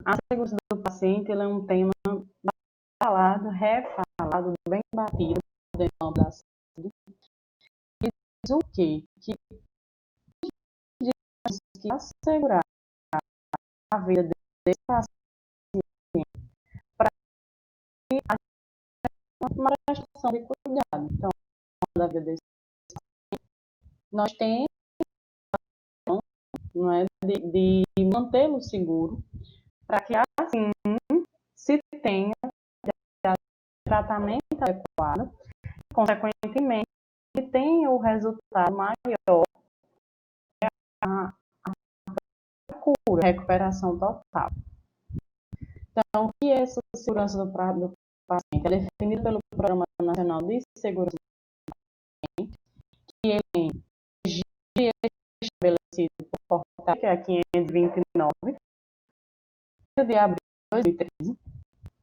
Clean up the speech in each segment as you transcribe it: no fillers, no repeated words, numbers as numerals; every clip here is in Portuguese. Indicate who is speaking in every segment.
Speaker 1: A segurança do paciente é um tema falado, refalado, bem batido dentro da saúde. E diz o quê? Que assegurar a vida desse paciente para que uma prestação de cuidado. Então, da vida desse paciente, nós temos, não é, de mantê-lo seguro para que assim se tenha tratamento adequado, consequentemente, que tenha o resultado maior, a cura, a recuperação total. Então, o que é essa segurança do paciente? Ela é definida pelo Programa Nacional de Segurança do Paciente, que ele tem estabelecido por portaria, que é a 529, de abril de 2013,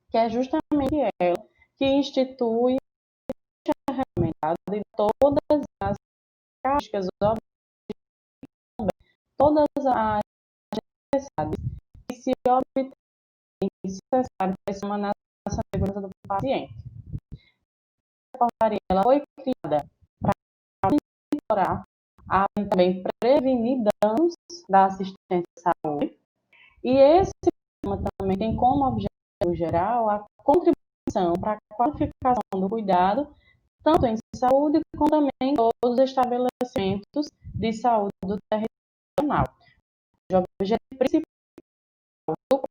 Speaker 1: que é justamente ela que institui de todas as características, todas as necessidades que se obtém necessário para na segurança do paciente. A portaria ela foi criada para monitorar e também prevenir danos da assistência à saúde. E esse programa também tem como objetivo geral a contribuição para a qualificação do cuidado, tanto em saúde como também em todos os estabelecimentos de saúde do território nacional. O objetivo principal do Programa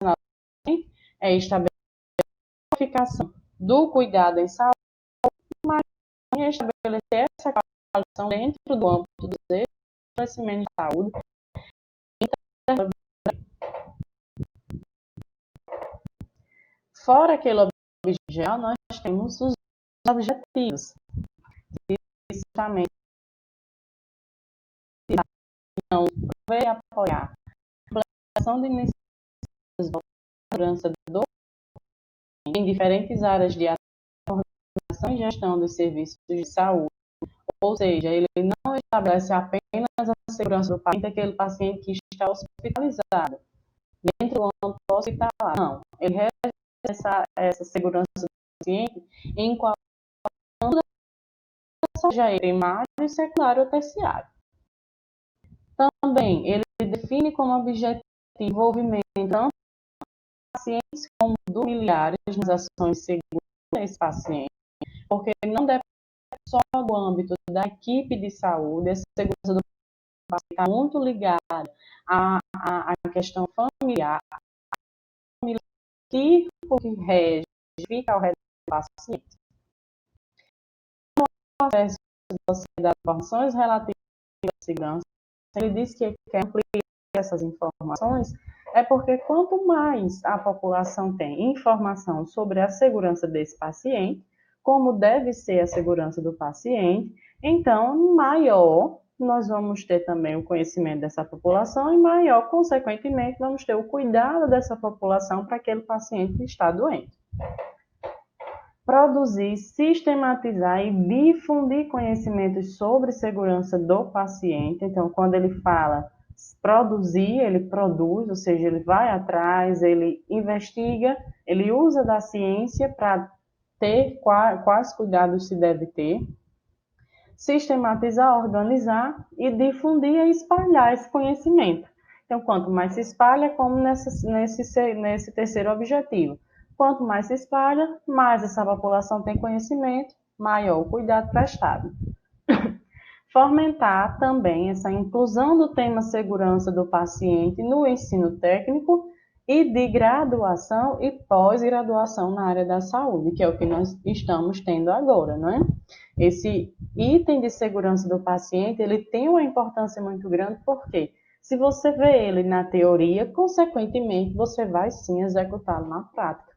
Speaker 1: Nacional é estabelecer a qualificação do cuidado em saúde, mas também estabelecer essa qualificação dentro do âmbito dos estabelecimentos de saúde. Fora aquele objetivo geral, nós temos os objetivos, que justamente não prover e apoiar a implementação de iniciativas de segurança do em diferentes áreas de organização e gestão dos serviços de saúde, ou seja, ele não estabelece apenas a segurança do paciente, aquele paciente que está hospitalizado dentro do âmbito hospitalar, não, ele realiza essa segurança do paciente em qualquer seja ele primário, secundário ou terciário. Também, ele define como objetivo o envolvimento tanto de pacientes como dos familiares nas ações seguras desse paciente, porque não depende só do âmbito da equipe de saúde, essa segurança do paciente está muito ligada à questão familiar, que rege, fica ao redor do paciente. O acesso das informações relativas à segurança, ele diz que quer ampliar essas informações, é porque quanto mais a população tem informação sobre a segurança desse paciente, como deve ser a segurança do paciente, então maior nós vamos ter também o conhecimento dessa população e maior, consequentemente, vamos ter o cuidado dessa população para aquele paciente que está doente. Produzir, sistematizar e difundir conhecimentos sobre segurança do paciente. Então, quando ele fala produzir, ele produz, ou seja, ele vai atrás, ele investiga, ele usa da ciência para ter quais cuidados se deve ter. Sistematizar, organizar e difundir e espalhar esse conhecimento. Então, quanto mais se espalha, como nesse terceiro objetivo. Quanto mais se espalha, mais essa população tem conhecimento, maior o cuidado prestado. Fomentar também essa inclusão do tema segurança do paciente no ensino técnico e de graduação e pós-graduação na área da saúde, que é o que nós estamos tendo agora, não é? Esse item de segurança do paciente, ele tem uma importância muito grande, porque se você vê ele na teoria, consequentemente, você vai sim executá-lo na prática.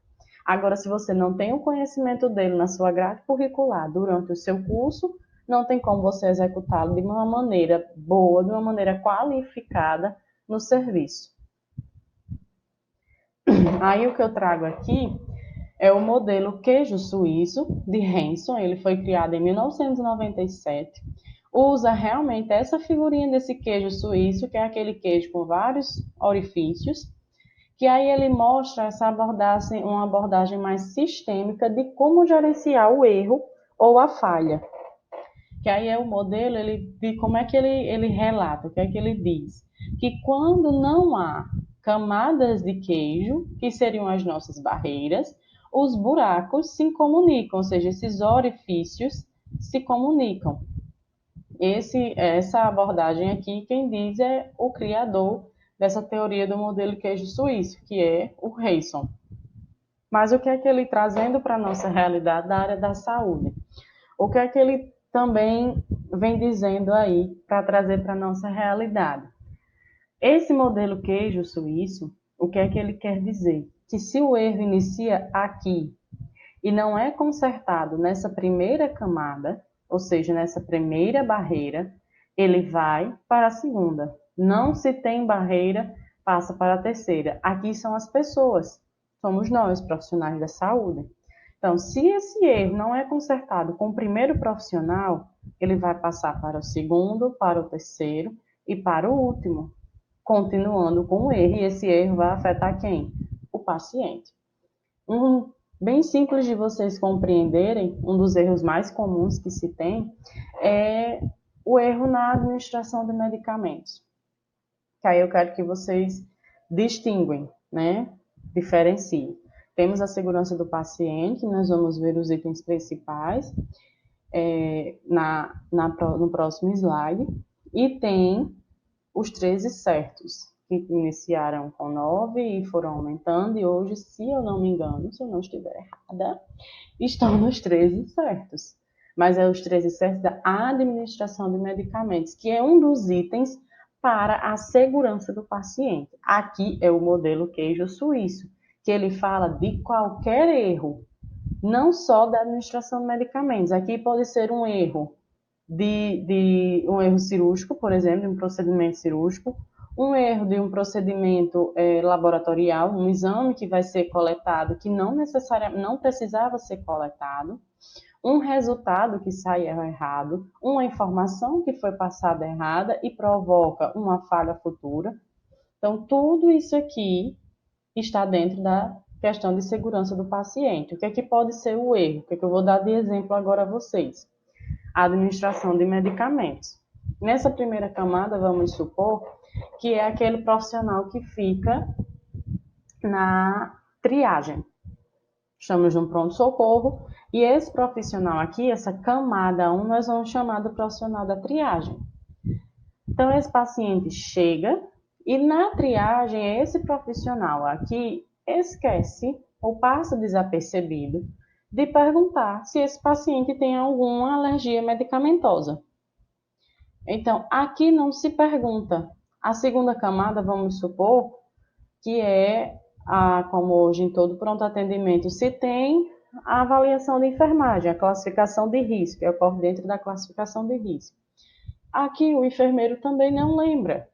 Speaker 1: Agora, se você não tem o conhecimento dele na sua grade curricular durante o seu curso, não tem como você executá-lo de uma maneira boa, de uma maneira qualificada no serviço. Aí o que eu trago aqui é o modelo queijo suíço de Hanson. Ele foi criado em 1997. Usa realmente essa figurinha desse queijo suíço, que é aquele queijo com vários orifícios, que aí ele mostra essa abordagem, uma abordagem mais sistêmica de como gerenciar o erro ou a falha. Que aí é o modelo, de como é que ele relata, o que é que ele diz? Que quando não há camadas de queijo, que seriam as nossas barreiras, os buracos se comunicam, ou seja, esses orifícios se comunicam. Essa abordagem aqui, quem diz é o criador dessa teoria do modelo queijo suíço, que é o Reisson. Mas o que é que ele trazendo para a nossa realidade da área da saúde? O que é que ele também vem dizendo aí para trazer para a nossa realidade? Esse modelo queijo suíço, o que é que ele quer dizer? Que se o erro inicia aqui e não é consertado nessa primeira camada, ou seja, nessa primeira barreira, ele vai para a segunda. Não se tem barreira, passa para a terceira. Aqui são as pessoas, somos nós, profissionais da saúde. Então, se esse erro não é consertado com o primeiro profissional, ele vai passar para o segundo, para o terceiro e para o último, continuando com o erro. E esse erro vai afetar quem? O paciente. Bem simples de vocês compreenderem, um dos erros mais comuns que se tem é o erro na administração de medicamentos. Que aí eu quero que vocês distinguem, né? Diferenciem. Temos a segurança do paciente, nós vamos ver os itens principais no próximo slide, e tem os 13 certos, que iniciaram com 9 e foram aumentando, e hoje, se eu não me engano, se eu não estiver errada, estão nos 13 certos. Mas é os 13 certos da administração de medicamentos, que é um dos itens para a segurança do paciente. Aqui é o modelo queijo suíço, que ele fala de qualquer erro, não só da administração de medicamentos. Aqui pode ser um erro um erro cirúrgico, por exemplo, de um procedimento cirúrgico, um erro de um procedimento laboratorial, um exame que vai ser coletado que não necessariamente não precisava ser coletado, um resultado que saiu errado, uma informação que foi passada errada e provoca uma falha futura. Então, tudo isso aqui está dentro da questão de segurança do paciente. O que é que pode ser o erro? O que é que eu vou dar de exemplo agora a vocês? A administração de medicamentos. Nessa primeira camada, vamos supor que é aquele profissional que fica na triagem. Estamos num pronto-socorro e esse profissional aqui, essa camada 1, nós vamos chamar do profissional da triagem. Então, esse paciente chega e na triagem, esse profissional aqui esquece ou passa desapercebido de perguntar se esse paciente tem alguma alergia medicamentosa. Então, aqui não se pergunta. A segunda camada, vamos supor, que é, como hoje em todo pronto atendimento, se tem a avaliação de enfermagem, a classificação de risco, que ocorre dentro da classificação de risco. Aqui o enfermeiro também não lembra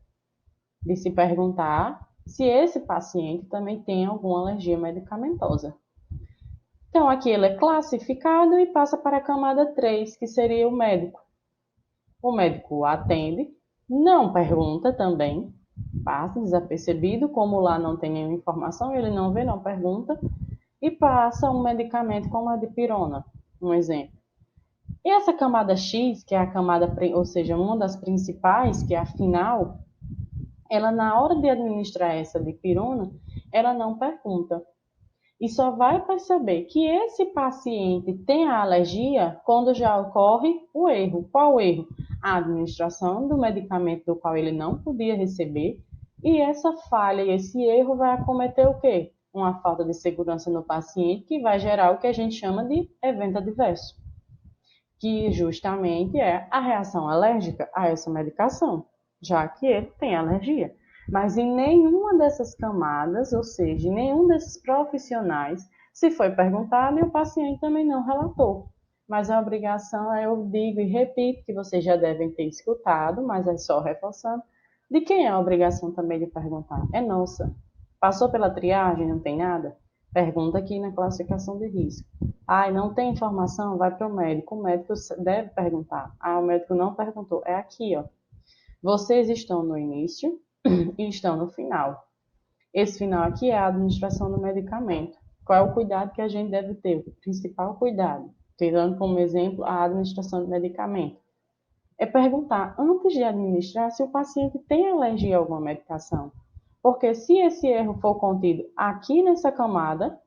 Speaker 1: de se perguntar se esse paciente também tem alguma alergia medicamentosa. Então, aqui ele é classificado e passa para a camada 3, que seria o médico. O médico atende, não pergunta também, passa desapercebido, como lá não tem nenhuma informação, ele não vê, não pergunta, e passa um medicamento como a dipirona, um exemplo. E essa camada X, que é a camada, ou seja, uma das principais, que é a final, ela na hora de administrar essa dipirona, ela não pergunta. E só vai perceber que esse paciente tem a alergia quando já ocorre o erro. Qual o erro? A administração do medicamento do qual ele não podia receber. E essa falha e esse erro vai acometer o quê? Uma falta de segurança no paciente que vai gerar o que a gente chama de evento adverso, que justamente é a reação alérgica a essa medicação, já que ele tem alergia. Mas em nenhuma dessas camadas, ou seja, em nenhum desses profissionais, se foi perguntado e o paciente também não relatou. Mas a obrigação, eu digo e repito, que vocês já devem ter escutado, mas é só reforçando, de quem é a obrigação também de perguntar? É nossa. Passou pela triagem, não tem nada? Pergunta aqui na classificação de risco. Não tem informação? Vai para o médico. O médico deve perguntar. O médico não perguntou. É aqui, ó. Vocês estão no início e estão no final. Esse final aqui é a administração do medicamento. Qual é o cuidado que a gente deve ter? O principal cuidado, tirando como exemplo a administração do medicamento, é perguntar antes de administrar se o paciente tem alergia a alguma medicação. Porque se esse erro for contido aqui nessa camada,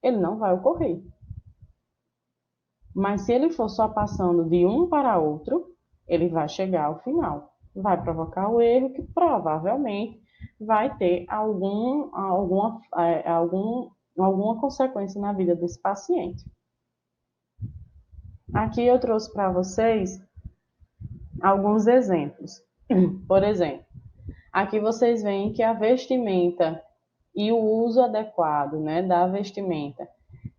Speaker 1: ele não vai ocorrer. Mas se ele for só passando de um para outro, ele vai chegar ao final. Vai provocar o erro que provavelmente vai ter alguma consequência na vida desse paciente. Aqui eu trouxe para vocês alguns exemplos. Por exemplo, aqui vocês veem que a vestimenta e o uso adequado, né, da vestimenta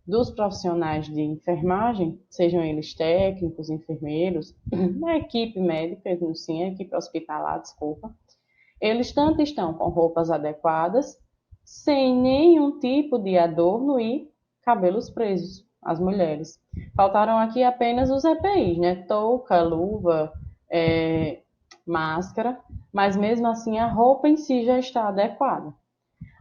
Speaker 1: dos profissionais de enfermagem, sejam eles técnicos, enfermeiros, da equipe médica, sim, a equipe hospitalar, desculpa, eles tanto estão com roupas adequadas, sem nenhum tipo de adorno e cabelos presos, as mulheres. Faltaram aqui apenas os EPIs, né? Touca, luva, máscara, mas mesmo assim a roupa em si já está adequada.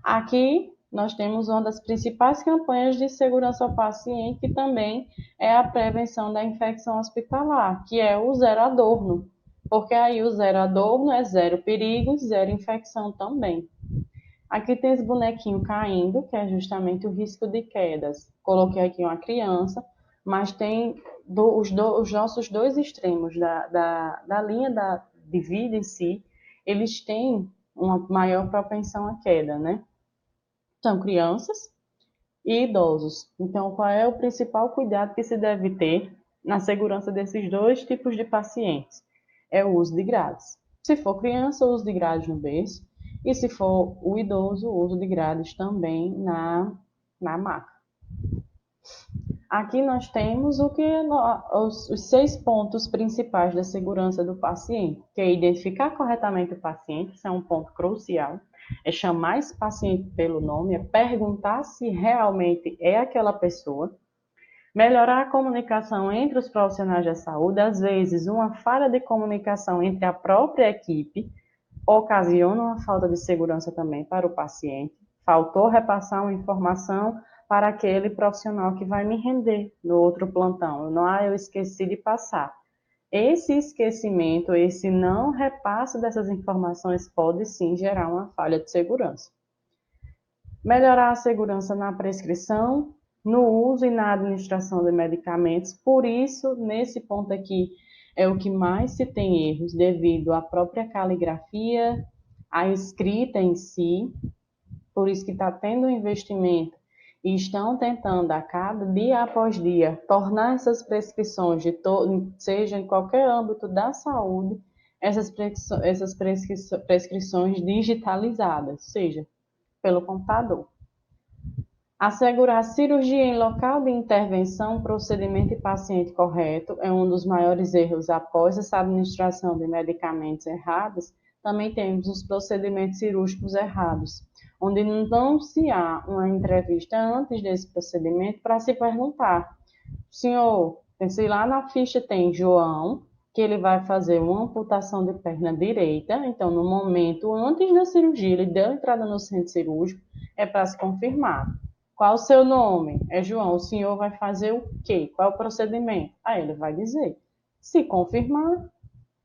Speaker 1: Aqui nós temos uma das principais campanhas de segurança ao paciente, que também é a prevenção da infecção hospitalar, que é o zero adorno, porque aí o zero adorno é zero perigo, zero infecção também. Aqui tem esse bonequinho caindo, que é justamente o risco de quedas. Coloquei aqui uma criança, mas tem os nossos dois extremos da linha de vida em si, eles têm uma maior propensão à queda, né? São crianças e idosos. Então, qual é o principal cuidado que se deve ter na segurança desses dois tipos de pacientes? É o uso de grades. Se for criança, o uso de grades no berço. E se for o idoso, o uso de grades também na maca. Aqui nós temos os 6 pontos principais da segurança do paciente, que é identificar corretamente o paciente, isso é um ponto crucial, é chamar esse paciente pelo nome, é perguntar se realmente é aquela pessoa, melhorar a comunicação entre os profissionais da saúde, às vezes uma falha de comunicação entre a própria equipe ocasiona uma falta de segurança também para o paciente, faltou repassar uma informação para aquele profissional que vai me render no outro plantão. Eu esqueci de passar. Esse esquecimento, esse não repasse dessas informações pode sim gerar uma falha de segurança. Melhorar a segurança na prescrição, no uso e na administração de medicamentos. Por isso, nesse ponto aqui, é o que mais se tem erros devido à própria caligrafia, à escrita em si. Por isso que está tendo um investimento e estão tentando, a cada dia após dia, tornar essas prescrições, seja em qualquer âmbito da saúde, essas prescrições digitalizadas, seja pelo computador. Assegurar cirurgia em local de intervenção, procedimento e paciente correto é um dos maiores erros após essa administração de medicamentos errados. Também temos os procedimentos cirúrgicos errados, onde não se há uma entrevista antes desse procedimento para se perguntar, senhor, se lá na ficha tem João, que ele vai fazer uma amputação de perna direita, então no momento antes da cirurgia, ele deu entrada no centro cirúrgico, é para se confirmar. Qual o seu nome? É João. O senhor vai fazer o quê? Qual é o procedimento? Aí ele vai dizer. Se confirmar,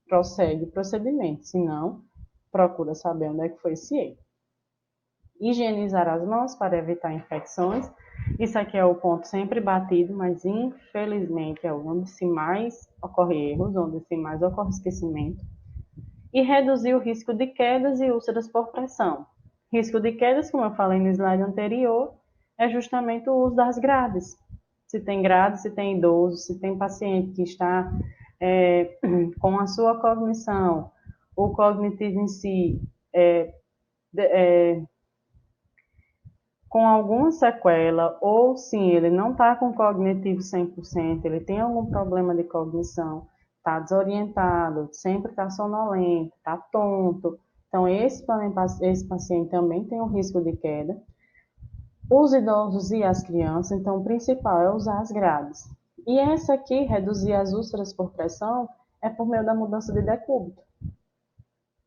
Speaker 1: prossegue o procedimento. Se não, procura saber onde é que foi esse erro. Higienizar as mãos para evitar infecções. Isso aqui é o ponto sempre batido, mas infelizmente é onde se mais ocorre erros, onde se mais ocorre esquecimento. E reduzir o risco de quedas e úlceras por pressão. Risco de quedas, como eu falei no slide anterior, é justamente o uso das grades. Se tem grade, se tem idoso, se tem paciente que está com a sua cognição, o cognitivo em si, com alguma sequela, ou sim, ele não está com cognitivo 100%, ele tem algum problema de cognição, está desorientado, sempre está sonolento, está tonto. Então, esse paciente também tem um risco de queda. Os idosos e as crianças, então o principal é usar as grades. E essa aqui, reduzir as úlceras por pressão, é por meio da mudança de decúbito.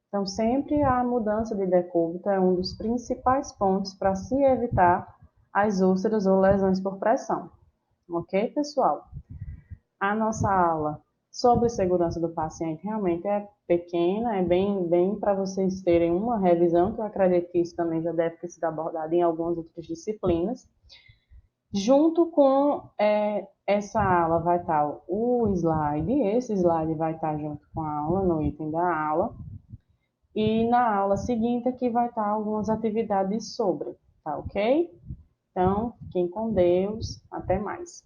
Speaker 1: Então, sempre a mudança de decúbito é um dos principais pontos para se evitar as úlceras ou lesões por pressão. Ok, pessoal? A nossa aula sobre segurança do paciente realmente é pequena, é bem para vocês terem uma revisão, que eu acredito que isso também já deve ter sido abordado em algumas outras disciplinas. Junto com essa aula vai estar o slide, esse slide vai estar junto com a aula, no item da aula, e na aula seguinte aqui vai estar algumas atividades sobre, tá ok? Então, fiquem com Deus, até mais.